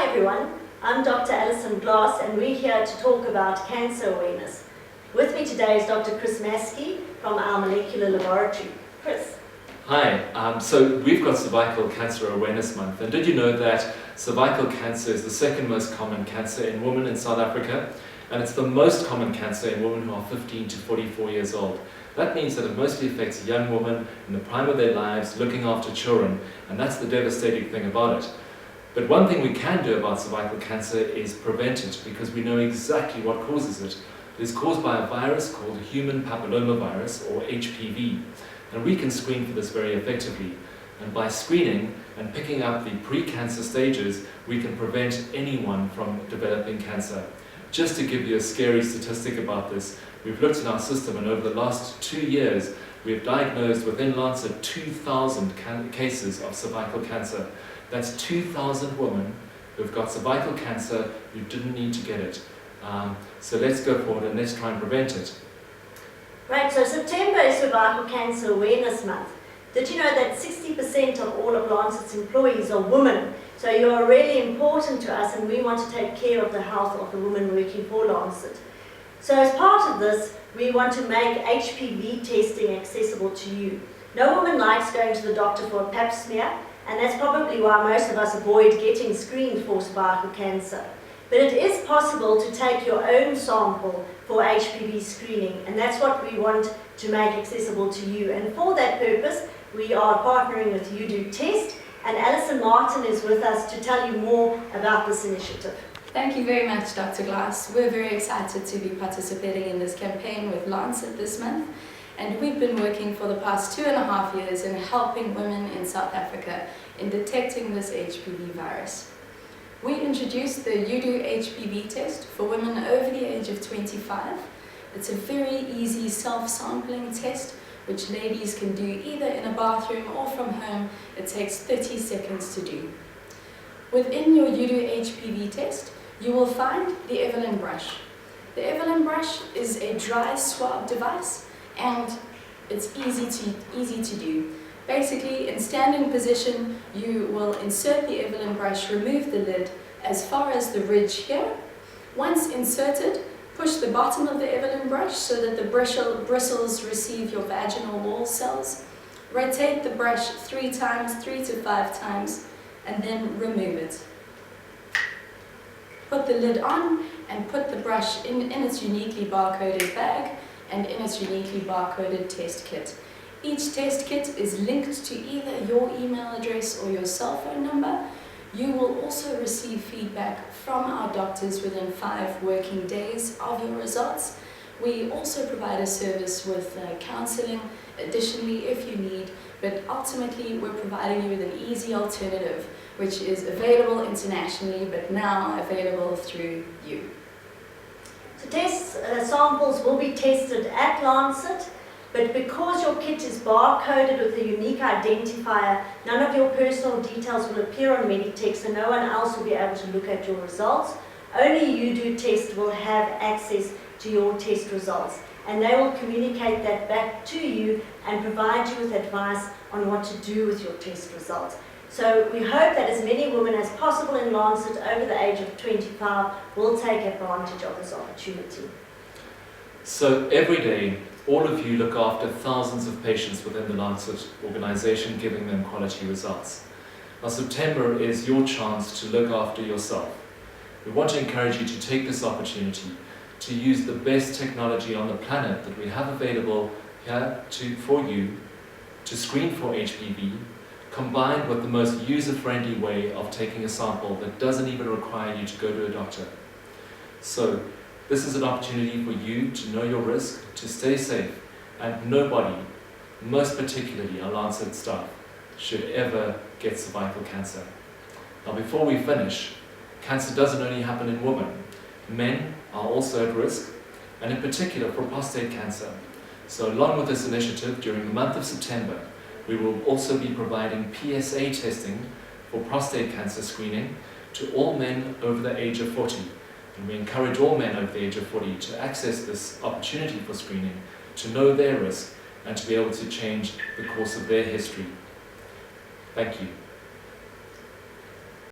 everyone, I'm Dr. Alison Glass and we're here to talk about cancer awareness. With me today is Dr. Chris Maskey from our molecular laboratory. Chris. Hi, so we've got Cervical Cancer Awareness Month, and did you know that cervical cancer is the second most common cancer in women in South Africa, and it's the most common cancer in women who are 15 to 44 years old. That means that it mostly affects young women in the prime of their lives, looking after children, and that's the devastating thing about it. But one thing we can do about cervical cancer is prevent it, because we know exactly what causes it. It is caused by a virus called human papillomavirus, or HPV. And we can screen for this very effectively. And by screening and picking up the pre-cancer stages, we can prevent anyone from developing cancer. Just to give you a scary statistic about this, we've looked in our system, and over the last 2 years, we've diagnosed within Lancet 2,000 cases of cervical cancer. That's 2,000 women who've got cervical cancer who didn't need to get it. So let's go forward and let's try and prevent it. Right, so September is Cervical Cancer Awareness Month. Did you know that 60% of all of Lancet's employees are women? So you are really important to us, and we want to take care of the health of the women working for Lancet. So as part of this, we want to make HPV testing accessible to you. No woman likes going to the doctor for a pap smear, and that's probably why most of us avoid getting screened for cervical cancer. But it is possible to take your own sample for HPV screening, and that's what we want to make accessible to you. And for that purpose, we are partnering with UDotest, and Alison Martin is with us to tell you more about this initiative. Thank you very much, Dr. Glass. We're very excited to be participating in this campaign with Lancet this month, and we've been working for the past 2.5 years in helping women in South Africa in detecting this HPV virus. We introduced the UDotest test for women over the age of 25. It's a very easy self-sampling test which ladies can do either in a bathroom or from home. It takes 30 seconds to do. Within your UDotest test, you will find the Evelyn brush. The Evelyn brush is a dry swab device, and it's easy to do. Basically, in standing position, you will insert the Evelyn brush, remove the lid as far as the ridge here. Once inserted, push the bottom of the Evelyn brush so that the bristles receive your vaginal wall cells. Rotate the brush 3 to 5 times, and then remove it. Put the lid on and put the brush in its uniquely barcoded bag and in its uniquely barcoded test kit. Each test kit is linked to either your email address or your cell phone number. You will also receive feedback from our doctors within 5 working days of your results. We also provide a service with counseling additionally if you need, but ultimately we're providing you with an easy alternative which is available internationally but now available through you. So samples will be tested at Lancet, but because your kit is barcoded with a unique identifier, none of your personal details will appear on Meditech, so no one else will be able to look at your results. Only UDotest will have access to your test results, and they will communicate that back to you and provide you with advice on what to do with your test results. So we hope that as many women as possible in Lancet over the age of 25 will take advantage of this opportunity. So every day, all of you look after thousands of patients within the Lancet organization, giving them quality results. Now, September is your chance to look after yourself. We want to encourage you to take this opportunity to use the best technology on the planet that we have available here for you to screen for HPV, combined with the most user-friendly way of taking a sample that doesn't even require you to go to a doctor. So, this is an opportunity for you to know your risk, to stay safe, and nobody, most particularly our Lancet staff, should ever get cervical cancer. Now, before we finish, cancer doesn't only happen in women. Men are also at risk, and in particular for prostate cancer. So along with this initiative, during the month of September, we will also be providing PSA testing for prostate cancer screening to all men over the age of 40. And we encourage all men over the age of 40 to access this opportunity for screening, to know their risk, and to be able to change the course of their history. Thank you.